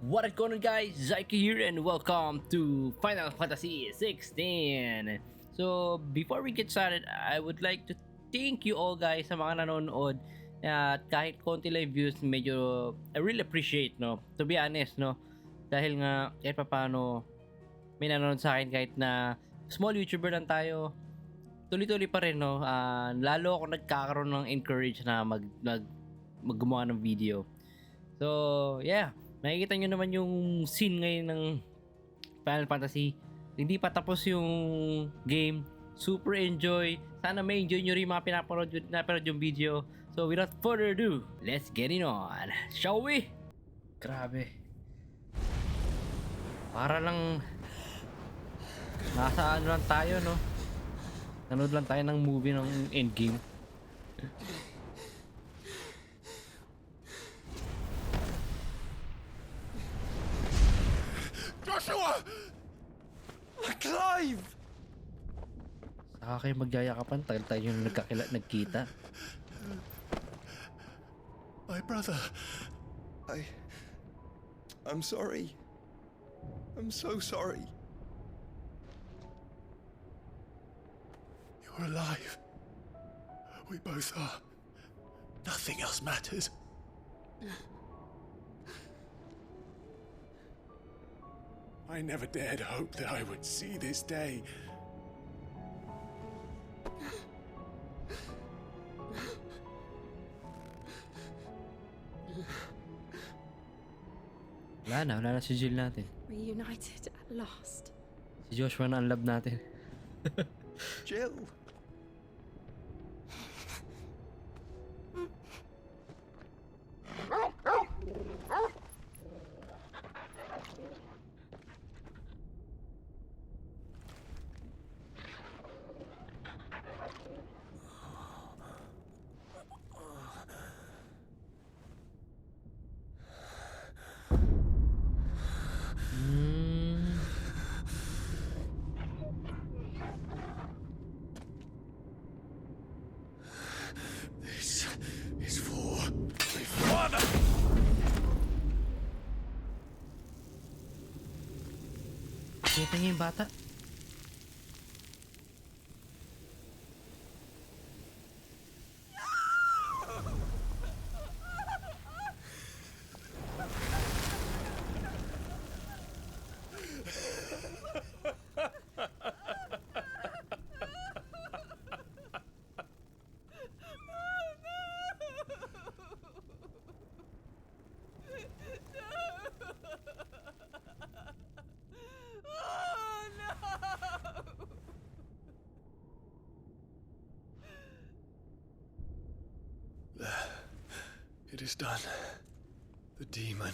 What is going on, guys? zHaiky here and welcome to Final Fantasy XVI. So before we get started, I would like to thank you all guys sa mga nanonood at kahit konti lang views, medyo I really appreciate, no, to be honest, no, dahil nga kahit paano may nanonood sa akin kahit na small YouTuber lang tayo, tuloy-tuloy pa rin, no. Lalo ako nagkakaroon ng encourage na maggumawa ng video. So yeah, nakikita nyo naman yung scene ngayon ng Final Fantasy. Hindi pa tapos yung game. Super enjoy. Sana may enjoy nyo rin mga pinapanood yung video. So without further ado, let's get it on. Shall we? Grabe. Para lang nasa ano lang tayo, no? Nanood lang tayo ng movie ng endgame. Joshua! Clive! Saka kayo magyayakapan, tayo yung nagkita. My brother. I'm sorry. I'm so sorry. You're alive. We both are. Nothing else matters. I never dared hope that I would see this day. Wala na si Jill natin. Reunited at last. Si Joshua na ang love natin. Jill. This is for my father. Kita niya yung bata. It is done. The demon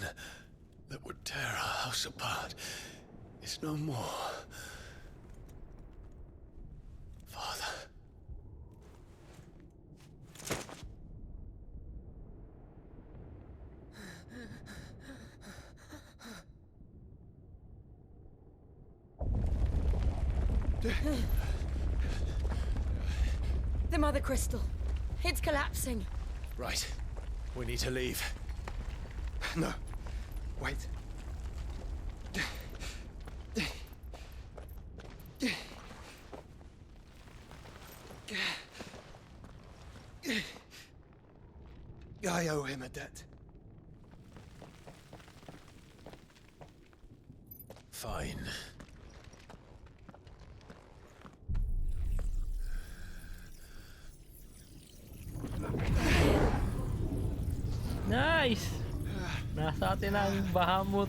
that would tear our house apart is no more. Father. The Mother Crystal. It's collapsing. Right. We need to leave. No. Wait. I owe him a debt. Fine. Nice! Nasa atin ang Bahamut.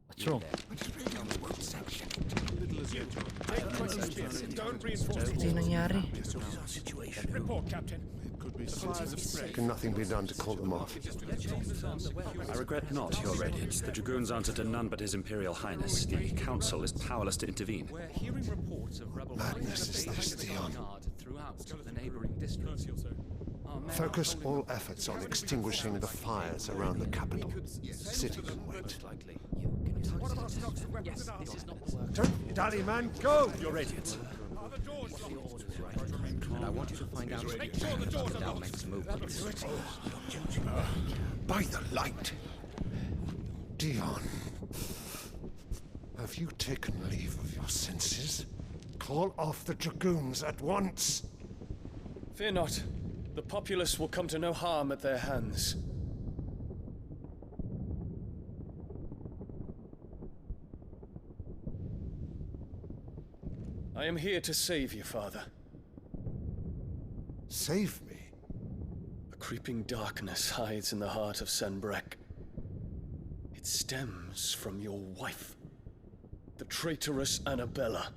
What's wrong? Ano yung nangyari? Report, Captain. Can nothing be done to call them off? I regret not, Your Radiance. The Dragoons answer to none but His Imperial Highness. The Council is powerless to intervene. We're hearing reports of rebel Madness is this, Theon. throughout the neighboring districts. Focus all efforts on extinguishing the fires around the capital. City can wait. Yes, this is not the work. Don't dally, man. Go! Your Radiance. And I want you to find out if Dal makes movements. By the light. Dion. Have you taken leave of your senses? Call off the Dragoons at once. Fear not. The populace will come to no harm at their hands. I am here to save you, Father. Save me? A creeping darkness hides in the heart of Sanbreque. It stems from your wife, the traitorous Annabella.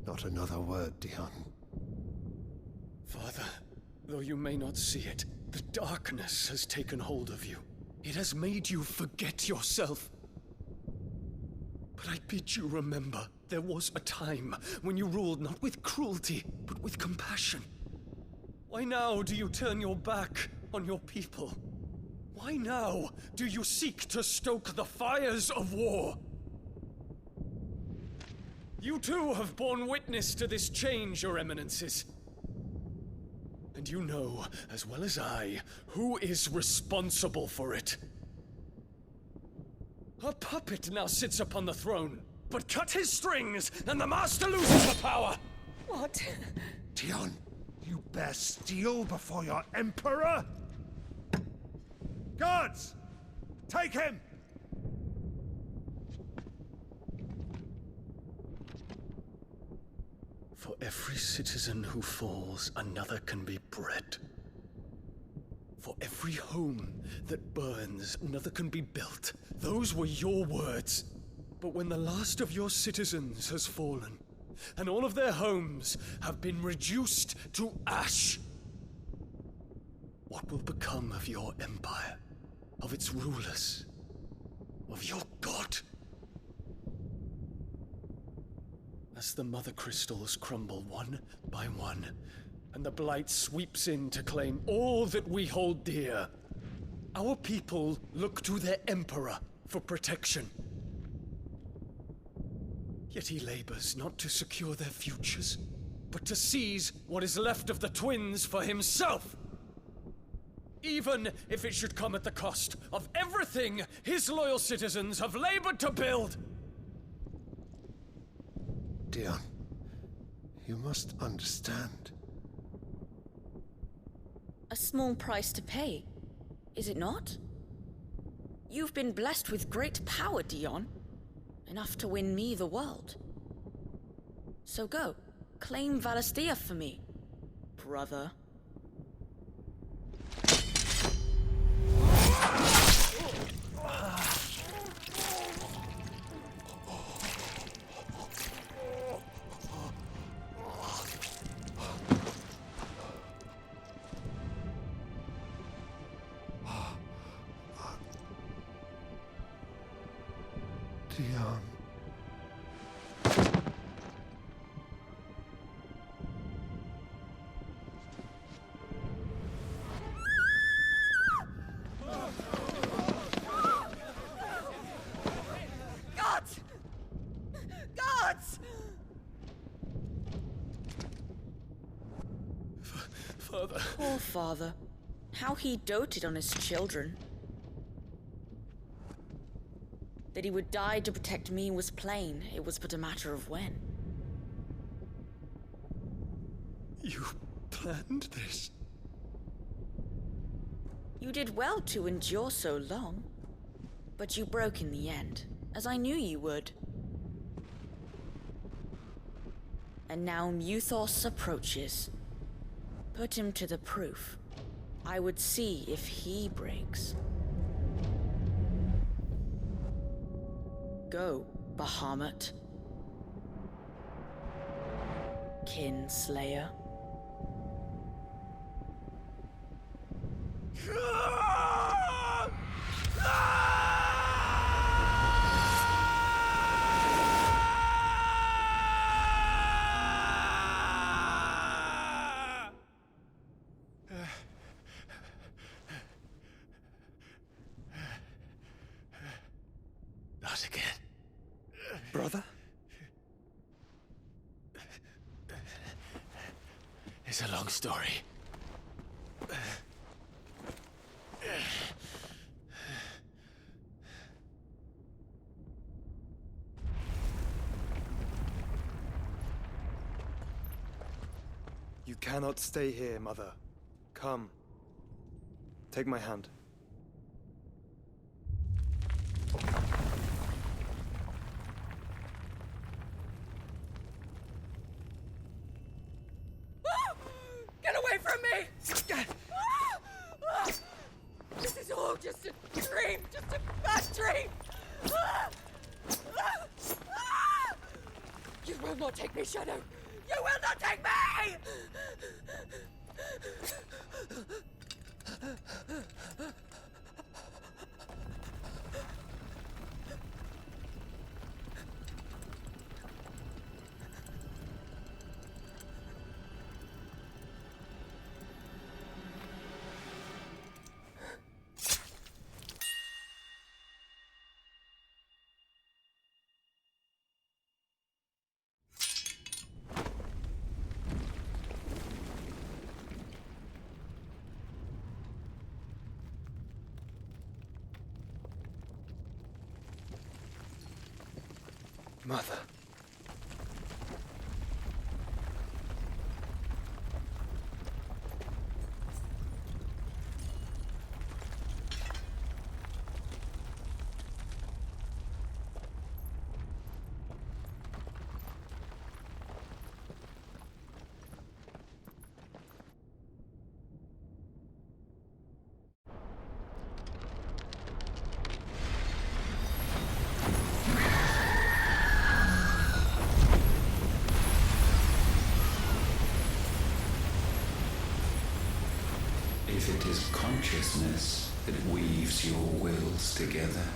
Not another word, Dion. Father, though you may not see it, the darkness has taken hold of you. It has made you forget yourself. But I bid you remember, there was a time when you ruled not with cruelty, but with compassion. Why now do you turn your back on your people? Why now do you seek to stoke the fires of war? You too have borne witness to this change, Your Eminences. And you know, as well as I, who is responsible for it. A puppet now sits upon the throne, but cut his strings, and the master loses the power! What? Dion, you bear steel before your emperor? Guards! Take him! For every citizen who falls, another can be bred. For every home that burns, another can be built. Those were your words. But when the last of your citizens has fallen, and all of their homes have been reduced to ash, what will become of your empire, of its rulers, of your god? As the mother crystals crumble one by one, and the Blight sweeps in to claim all that we hold dear, our people look to their emperor for protection. Yet he labors not to secure their futures, but to seize what is left of the twins for himself. Even if it should come at the cost of everything his loyal citizens have labored to build. Dion, you must understand. A small price to pay, is it not? You've been blessed with great power, Dion. Enough to win me the world. So go, claim Valisthea for me, brother. Dion. Guards! Guards! Father. Poor father. How he doted on his children. That he would die to protect me was plain. It was but a matter of when. You planned this? You did well to endure so long. But you broke in the end, as I knew you would. And now Muthos approaches. Put him to the proof. I would see if he breaks. Go, Bahamut. Kinslayer. Brother? It's a long story. You cannot stay here, Mother. Come. Take my hand. Get away from me! This is all just a dream, just a bad dream! You will not take me, Shadow! You will not take me! Mother. If it is consciousness that weaves your wills together,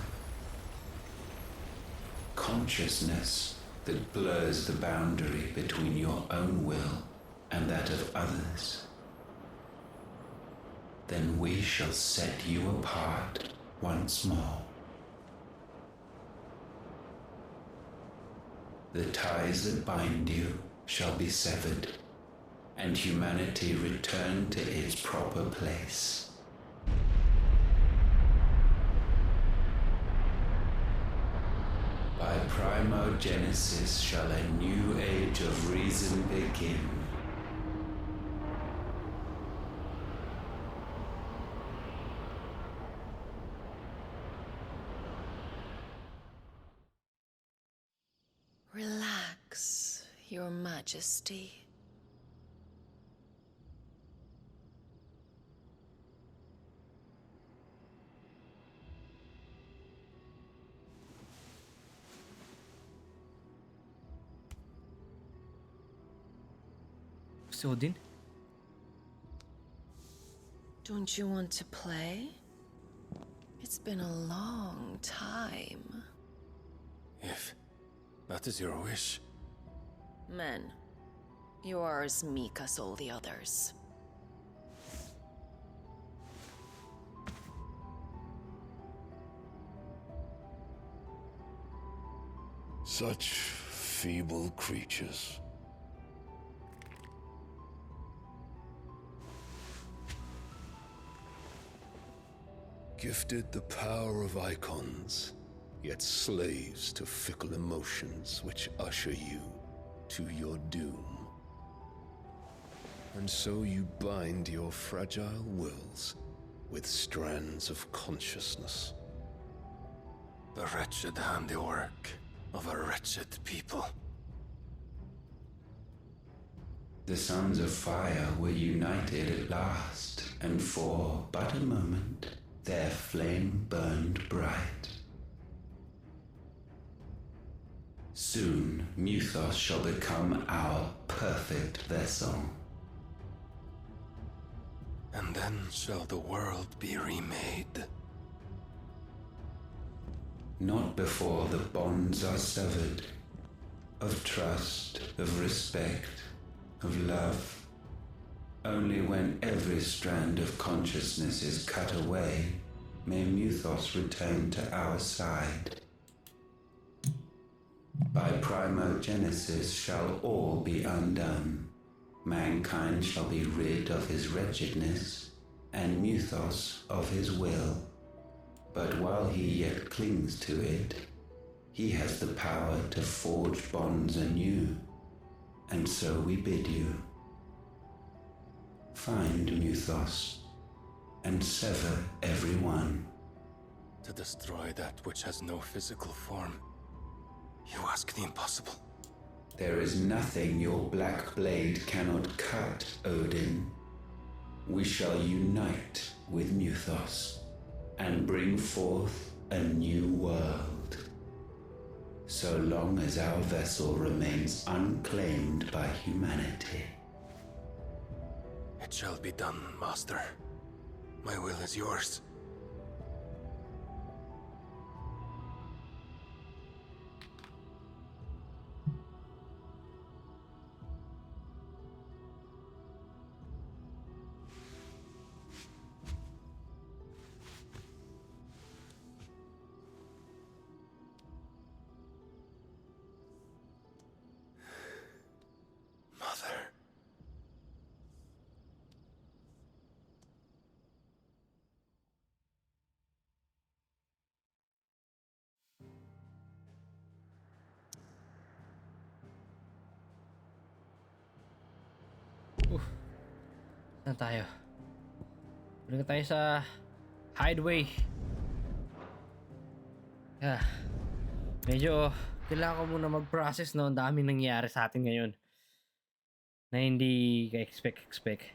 consciousness that blurs the boundary between your own will and that of others, then we shall set you apart once more. The ties that bind you shall be severed, and humanity return to its proper place. By primogenesis shall a new age of reason begin. Relax, Your Majesty. Sodin? Don't you want to play? It's been a long time. If that is your wish. Men, you are as meek as all the others. Such feeble creatures. Gifted the power of icons, yet slaves to fickle emotions which usher you to your doom. And so you bind your fragile wills with strands of consciousness. The wretched handiwork of a wretched people. The sons of fire were united at last, and for but a moment their flame burned bright. Soon Muthos shall become our perfect vessel. And then shall the world be remade. Not before the bonds are severed, of trust, of respect, of love. Only when every strand of consciousness is cut away may Muthos return to our side. By primogenesis shall all be undone. Mankind shall be rid of his wretchedness, and Muthos of his will. But while he yet clings to it, he has the power to forge bonds anew, and so we bid you. Find Muthos, and sever every one. To destroy that which has no physical form. You ask the impossible. There is nothing your black blade cannot cut, Odin. We shall unite with Muthos, and bring forth a new world. So long as our vessel remains unclaimed by humanity. It shall be done, Master. My will is yours. Mother. Saan tayo? Balik tayo sa hideaway. Medyo kailangan ko muna mag-process, no? Ang daming nangyayari sa atin ngayon na hindi ka-expect.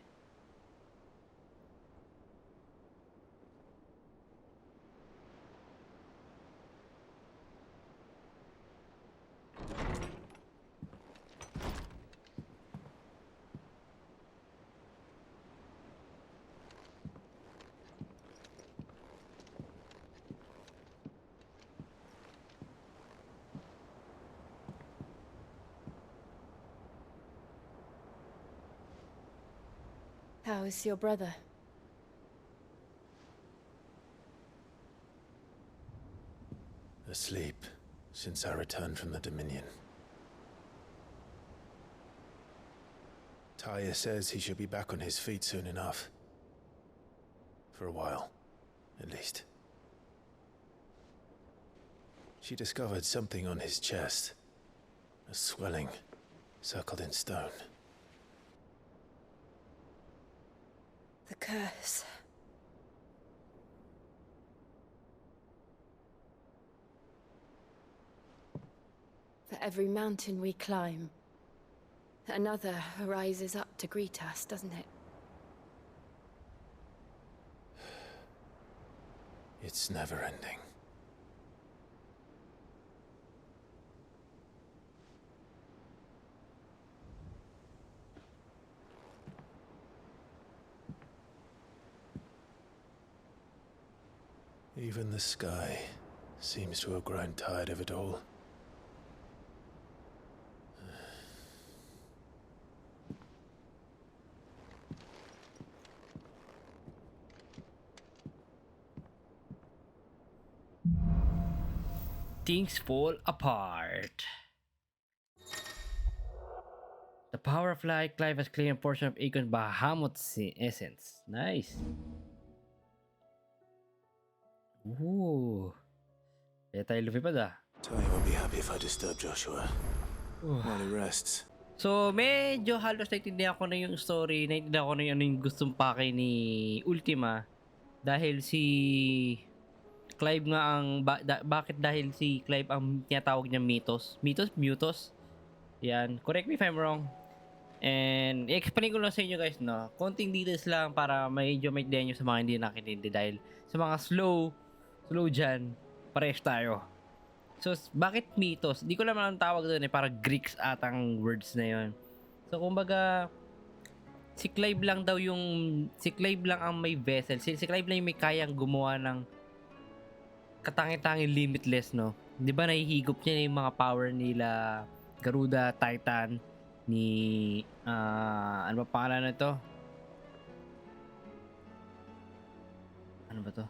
How is your brother? Asleep since I returned from the Dominion. Taya says he should be back on his feet soon enough. For a while, at least. She discovered something on his chest. A swelling, circled in stone. The curse. For every mountain we climb, another rises up to greet us, doesn't it? It's never ending. Even the sky seems to have grown tired of it all. Things fall apart. The power of light, Clive has claimed a portion of Eikon Bahamut's essence. Nice. Ooh. Kaya tayo lumipad ah. Taya won't be happy if I disturb Joshua while he rests. So, medyo halos naintindihan ko na yung story, naintindihan ko na yung gustong pake ni Ultima. Dahil si Clive nga ang... bakit dahil si Clive ang tinatawag niya Mythos? Mutos? Yan. Correct me if I'm wrong. And, i-explain ko lang sa inyo guys, no? Konting details lang para medyo maintindihan nyo sa mga hindi nakintindi. Dahil sa mga slow dyan, parehas tayo. So, bakit Mythos? Di ko naman ang tawag doon eh. Para Greeks atang words na yon. So, kumbaga, si Clive lang ang may vessel. Si Clive lang yung may kayang gumawa ng katangi-tangi limitless, no? Di ba nahihigop niya yung mga power nila Garuda, Titan, ni... ano ba pangalan na ito? Ano ba to?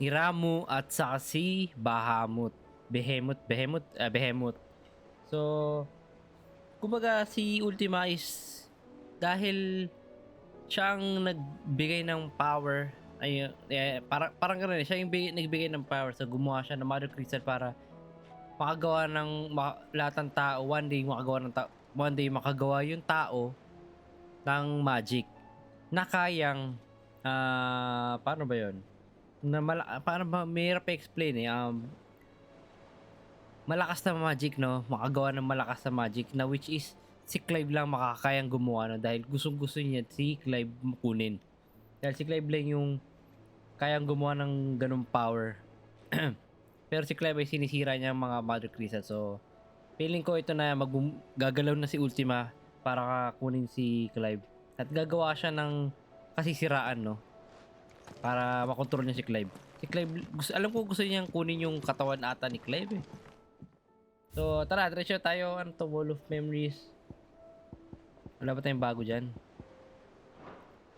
ni Ramu at saka si Behemoth. So, kumbaga si Ultima is dahil siyang nagbigay ng power parang gano'n siya yung nagbigay ng power sa gumawa siya ng Mother Crystal para makagawa ng lahat ng tao one day makagawa yung tao ng magic na kayang paano ba yun paano ba mahirap i-explain malakas na magic, no? Makagawa ng malakas na magic na which is si Clive lang makakayang gumawa, no? Dahil gustong-gusto niya si Clive kunin. Dahil si Clive lang yung kayang gumawa ng ganung power. Pero si Clive ay sinisira niya ang mga Mother Crystal. So, feeling ko ito na gagalaw na si Ultima para kunin si Clive. At gagawa siya ng kasisiraan, no? Para makontrol niya si Clive. Si Clive, alam ko gusto niyang kunin yung katawan ata ni Clive eh. So, tara, diretso tayo. Ano to? Wall of Memories. Wala ba tayong bago dyan?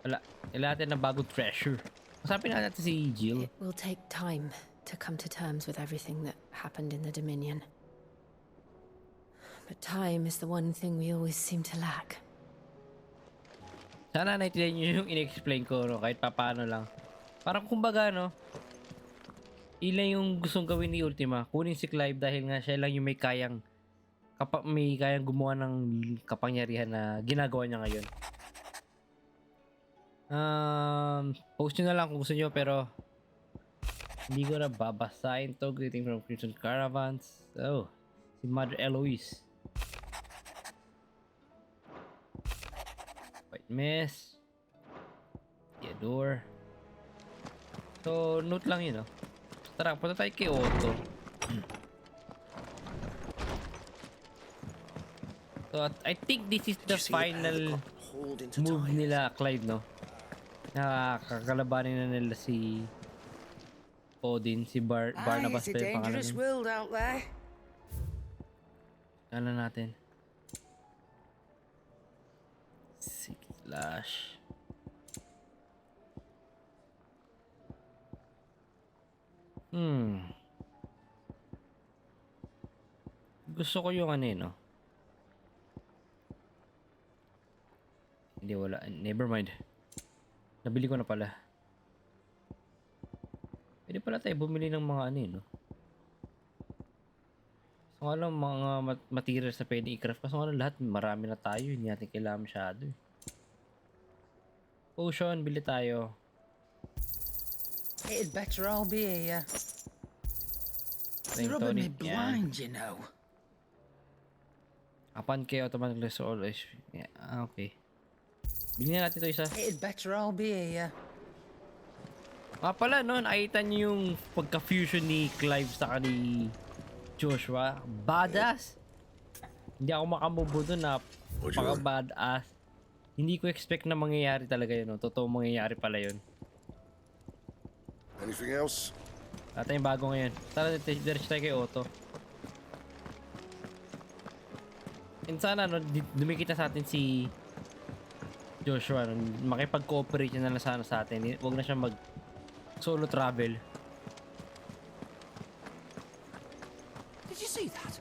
Wala. Kailangan natin ng bagong treasure. Masapin natin si Jill. It will take time to come to terms with everything that happened in the Dominion. But time is the one thing we always seem to lack. Sana naintindihan nyo yung in-explain ko, no? Kahit papaano lang. Parang kumbaga, no? Ilan yung gustong gawin ni Ultima. Kunin si Clive dahil nga siya lang yung may kayang gumawa ng kapangyarihan na ginagawa niya ngayon. Post nyo na lang kung gusto nyo pero hindi ko na babasahin to. Greeting from Crimson Caravans. Oh, si Mother Eloise. White Mist. Theodore. So, note lang yun, no? Tara, punta tayo kay Otto. So, I think this is the final move nila, Clive, no? Nakakalabanin na nila si Odin, si Barnabas pa yung pangalan niya. Ano natin? 6 slash. Gusto ko yung no? Hindi, wala. Never mind. Nabili ko na pala. Pwede pala tayo bumili ng mga no? So nga lang, mga materials na pwede i-craft. Kaso nga lang lahat, marami na tayo. Hindi natin kailangan masyado eh. Potion, bili tayo. It'd better all be here. You're rubbing me blind, you know. Upon K, automatically so always. Yeah, okay. Bilhin na natin ito isa. It'd better all be here. Pala, no? Nakita niyo yung pagka-fusion ni Clive sa ni Joshua. Badass! Hindi ako makamubo doon na paka-badass. Hindi ko expect na mangyayari talaga yun, no? Totoo mangyayari pala yun. Anything else? At yung bago ngayon. Tara, diretso tayo kay Otto. And sana, no, dumikit na sa atin si Joshua. No, makipag-cooperate na lang sana sa atin. Huwag na siya mag-solo travel. Did you see that?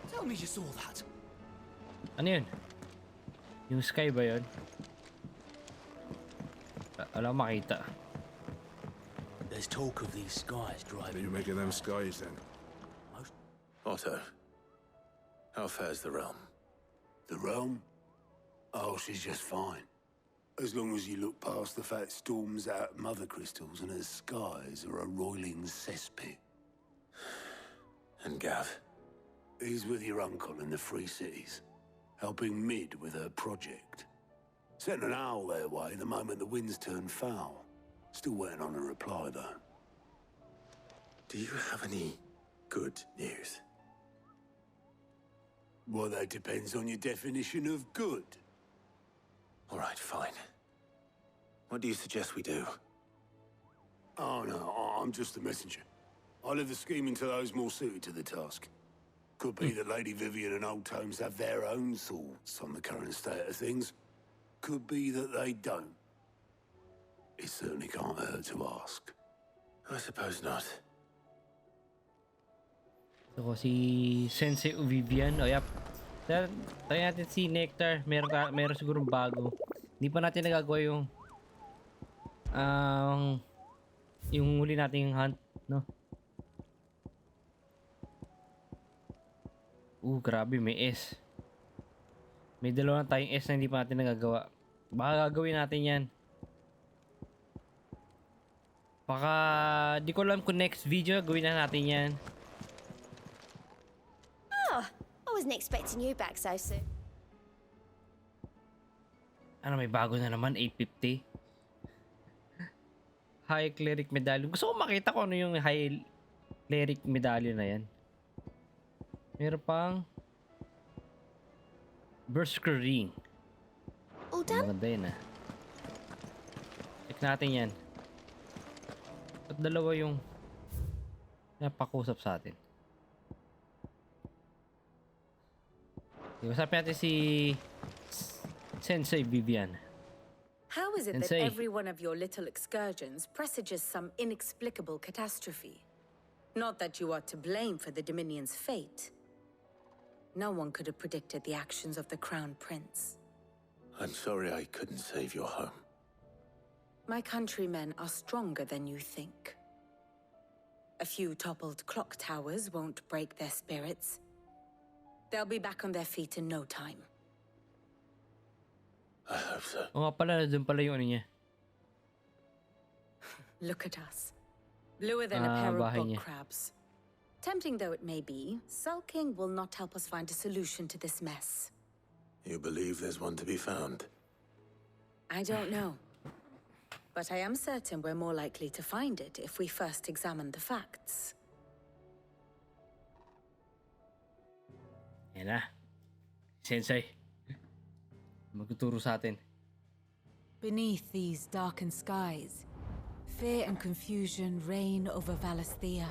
Tell me you saw that. Ano yun? Yung sky ba yun? Alam makita. There's talk of these skies driving. What are you making them skies then? Otto, how fares the realm? The realm? Oh, she's just fine. As long as you look past the fat storms out mother crystals and her skies are a roiling cesspit. And Gav? He's with your uncle in the Free Cities, helping Mid with her project. Sent an owl their way the moment the winds turned foul. Still waiting on a reply, though. Do you have any good news? Well, that depends on your definition of good. All right, fine. What do you suggest we do? Oh, no, I'm just a messenger. I'll leave the scheming to those more suited to the task. Could be that Lady Vivian and Old Tomes have their own thoughts on the current state of things. Could be that they don't. It certainly can't hurt to ask. I suppose not. So, si Sensei Vivian. O, yap. Try natin si Nectar. Meron sigurong bago. Hindi pa natin nagagawa yung huli nating hunt, no? Grabe, may S. May dalawa na tayong S na hindi pa natin nagagawa. Baka gagawin natin yan. Baka, di ko alam kung next video gawin na natin yan. Oh, I wasn't expecting you back so soon. Ano, may bago na naman, 850. High Cleric Medallion. Gusto ko makita ko ano yung High Cleric Medallion na yan. Meron pang Berserker Ring. All done? Maganda yun, ah. Check natin yan. At dalawa yung napakusap sa atin. Usapin natin si Sensei Vivian. How is it that Sensei. every one of your little excursions presages some inexplicable catastrophe? Not that you are to blame for the Dominion's fate. No one could have predicted the actions of the Crown Prince. I'm sorry I couldn't save your home. My countrymen are stronger than you think. A few toppled clock towers won't break their spirits. They'll be back on their feet in no time. I hope so. O nga pala, dun pala yung ano niya. Look at us. Bluer than a pair of bahay bog niya. crabs. Tempting though it may be, sulking will not help us find a solution to this mess. You believe there's one to be found? I don't know. But I am certain we're more likely to find it if we first examine the facts. Yan na. Sensei. Magtuturo sa atin. Beneath these darkened skies, fear and confusion reign over Valisthea.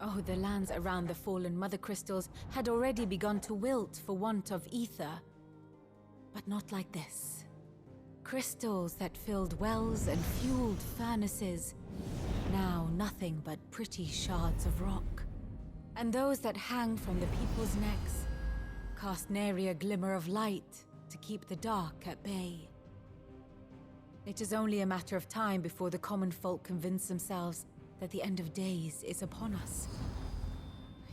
Oh, the lands around the fallen mother crystals had already begun to wilt for want of ether. But not like this. Crystals that filled wells and fueled furnaces, now nothing but pretty shards of rock. And those that hang from the people's necks cast nary a glimmer of light to keep the dark at bay. It is only a matter of time before the common folk convince themselves that the end of days is upon us.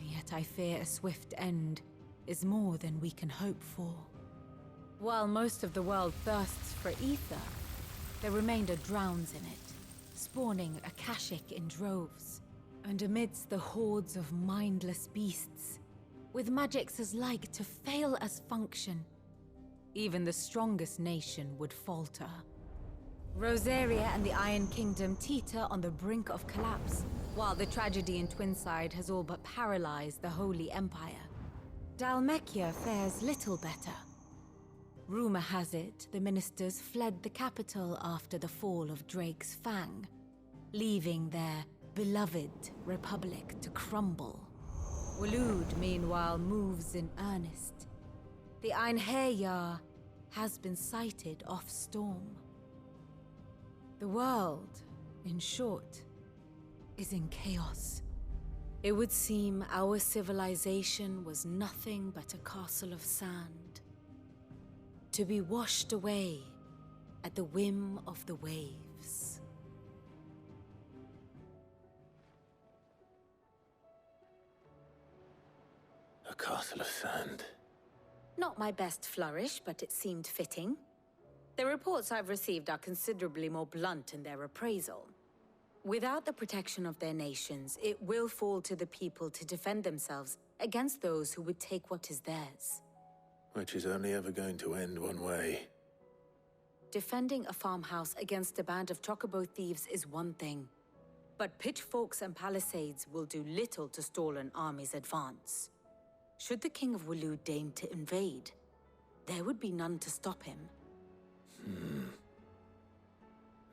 Yet I fear a swift end is more than we can hope for. While most of the world thirsts for ether, the remainder drowns in it, spawning Akashic in droves. And amidst the hordes of mindless beasts, with magics as like to fail as function, even the strongest nation would falter. Rosaria and the Iron Kingdom teeter on the brink of collapse, while the tragedy in Twinside has all but paralyzed the Holy Empire. Dalmekia fares little better. Rumor has it the ministers fled the capital after the fall of Drake's Fang, leaving their beloved republic to crumble. Waloed, meanwhile, moves in earnest. The Einherjar has been sighted off storm. The world, in short, is in chaos. It would seem our civilization was nothing but a castle of sand, to be washed away at the whim of the waves. A castle of sand. Not my best flourish, but it seemed fitting. The reports I've received are considerably more blunt in their appraisal. Without the protection of their nations, it will fall to the people to defend themselves against those who would take what is theirs. Which is only ever going to end one way. Defending a farmhouse against a band of chocobo thieves is one thing, but pitchforks and palisades will do little to stall an army's advance. Should the King of Waloed deign to invade, there would be none to stop him.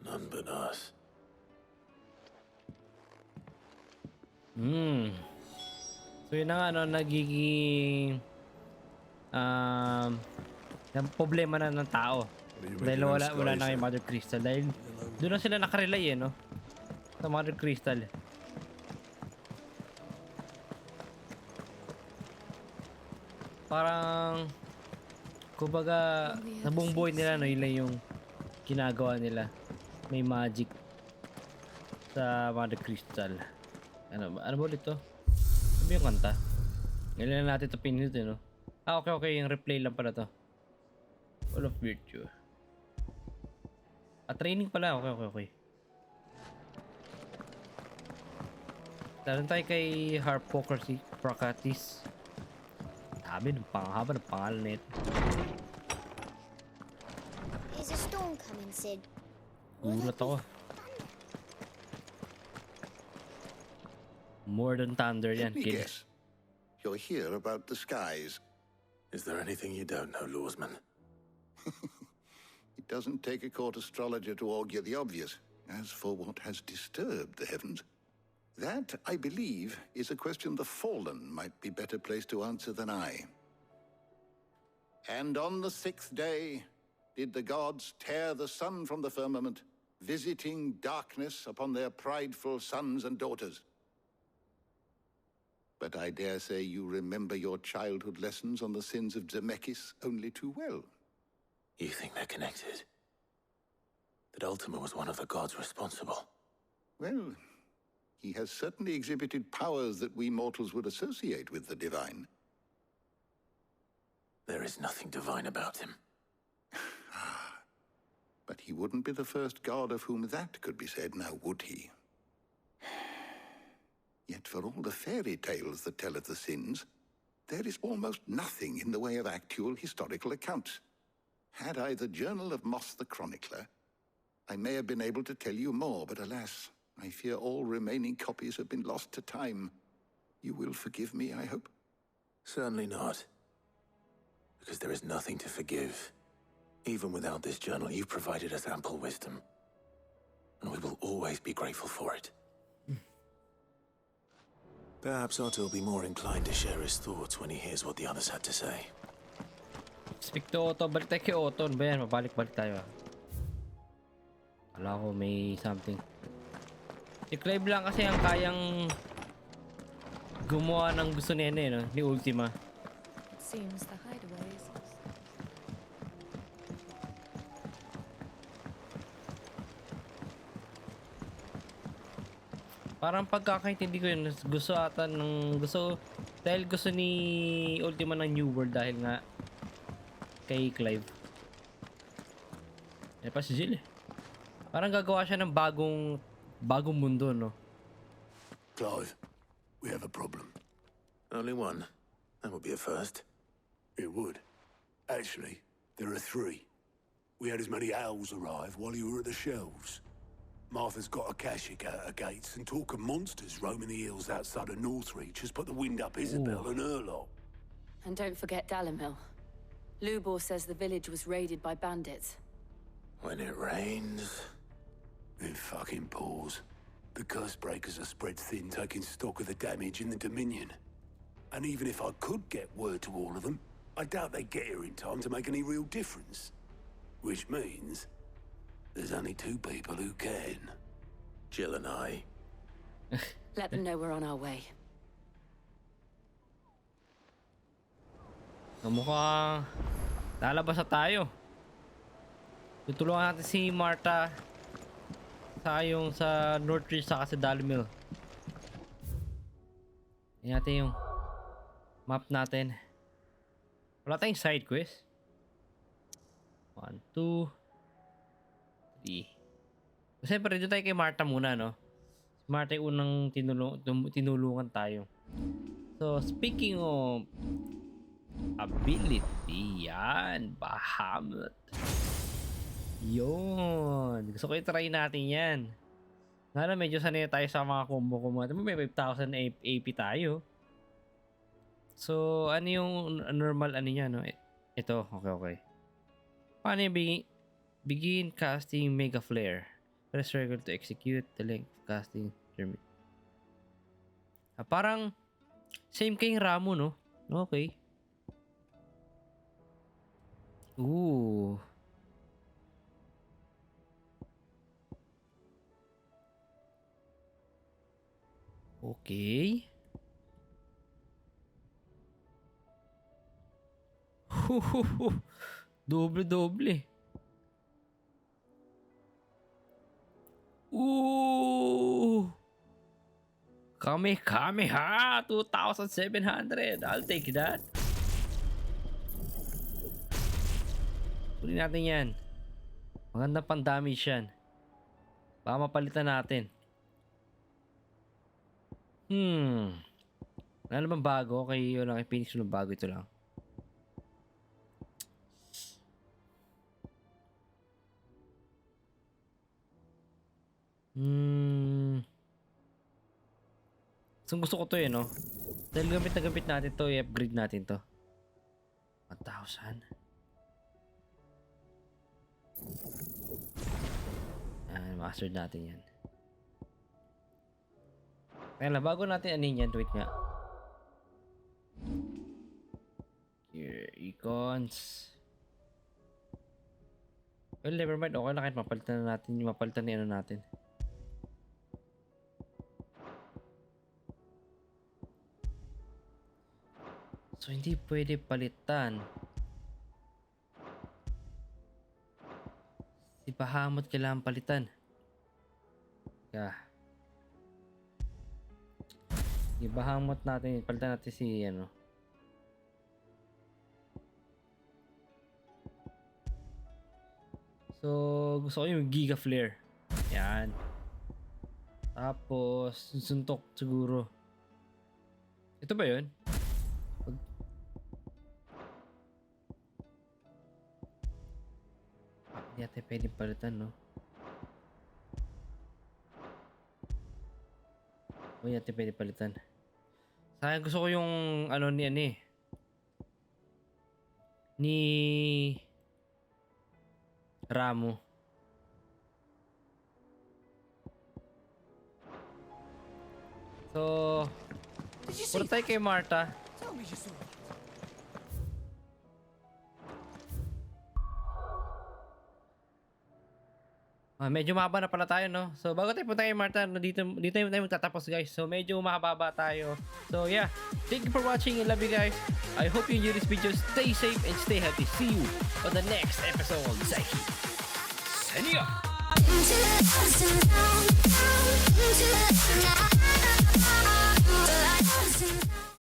None but us. So yun na nga, no, nagiging problema na ng tao. Dahil wala na kay Mother Crystal. Dahil doon na sila nakarelay, no? Sa Mother Crystal. Parang kumbaga sa buong buhay nila no, yun lang yung ginagawa nila. May magic sa Mother Crystal. Ano ba ulit to? Ano yung kanta? Ngayon lang natin ito pinutin, no? Okay, yung replay lang pala to. All of Virtue. Training pala. Okay. Taran tayo kay Harpocratis. Sabi ng panghaba ng pangalan nito. Is a storm coming, Sid? Gulat ako. More than thunder yan, Let me kid. guess. You're here about the skies. Is there anything you don't know, Lawsman? It doesn't take a court astrologer to augur the obvious. As for what has disturbed the heavens, that, I believe, is a question the Fallen might be better placed to answer than I. And on the 6th day did the gods tear the sun from the firmament, visiting darkness upon their prideful sons and daughters. But I dare say you remember your childhood lessons on the sins of Zemeckis only too well. You think they're connected? That Ultima was one of the gods responsible? Well, he has certainly exhibited powers that we mortals would associate with the divine. There is nothing divine about him. But he wouldn't be the first god of whom that could be said, now would he? Yet for all the fairy tales that tell of the sins, there is almost nothing in the way of actual historical accounts. Had I the Journal of Moss the Chronicler, I may have been able to tell you more, but alas, I fear all remaining copies have been lost to time. You will forgive me, I hope? Certainly not. Because there is nothing to forgive. Even without this journal, you've provided us ample wisdom. And we will always be grateful for it. Perhaps Otto will be more inclined to share his thoughts when he hears what the others had to say. Speak to Otto. Balik tayo kay Otto. Ano ba yan? Mabalik-balik tayo. Wala ko may something. Si Clive lang kasi ang kayang gumawa ng gusto niya no? Ni Ultima. Seems the hideaways. Parang pagkakaintindi ko yun, dahil gusto ni Ultima ng New World dahil nga kay Clive. Pa si Jill eh. Parang gagawa siya ng bagong mundo, no? Clive, we have a problem. Only one. That would be a first. It would. Actually, there are 3. We had as many owls arrive while you were at the shelves. Martha's got a Akashic out her gates, and talk of monsters roaming the hills outside of Northreach has put the wind up Isabel and her lot. And don't forget Dalimil. Lubor says the village was raided by bandits. When it rains... It fucking pours. The curse breakers are spread thin, taking stock of the damage in the Dominion. And even if I could get word to all of them, I doubt they'd get here in time to make any real difference. Which means... there's only 2 people who can. Jill and I. Let them know we're on our way. Mukhang lalabas na tayo. Tutulungan natin si Martha sa Northridge saka sa Dalimil. Yan natin yung map natin. Wala tayong side quest. 1, 2, 3. Siyempre, dito tayo kay Martha muna, no? Si Martha yung unang tinulungan tayo. So, speaking of ability, yan, Bahamut. Yun. Gusto ko i-try natin yan. Nga medyo sanay tayo sa mga combo ko. May 5,000 AP tayo. So, ano yung normal ano niya, no? Ito, okay. Paano yung begin casting Mega Flare? Press circle to execute the length of casting. Parang same kay Ramo, no? Okay. Ooh. Okay. Doble-doble. Ooh! Kamehameha! 2,700. I'll take that. Kunin natin yan. Maganda pang damage yan. Baka mapalitan natin. Wala naman bago. Okay, yun lang. Kay Phoenix yung bago. Ito lang. So, gusto ko to no? Dahil gamit na gamit natin to, i-upgrade natin to. 1,000. Mastered natin yan. Kaya lang, bago natin anin yan, wait nga. Here, icons. Well, never mind. Okay na kahit mapalitan na natin. Mapalitan na ano natin. So, hindi pwede palitan. Si Bahamut kailangan palitan. Yeah. Si Bahamut natin. Palitan natin si ano. So, gusto ko yung Giga Flare. Yan. Tapos, suntok siguro. Ito ba yun? Hindi natin pwedeng palitan, no? Hindi natin pwedeng palitan. Sayang, gusto ko yung ano ni ano eh. Ni Ramo. So, puro tayo kay Marta. Medyo mahaba na pala tayo, no? So, bago tayo punta kay Marta, no, dito tayo magtatapos, guys. So, medyo mahaba tayo. So, yeah. Thank you for watching. I love you, guys. I hope you enjoyed this video. Stay safe and stay happy. See you on the next episode of zHaiky. Signing up!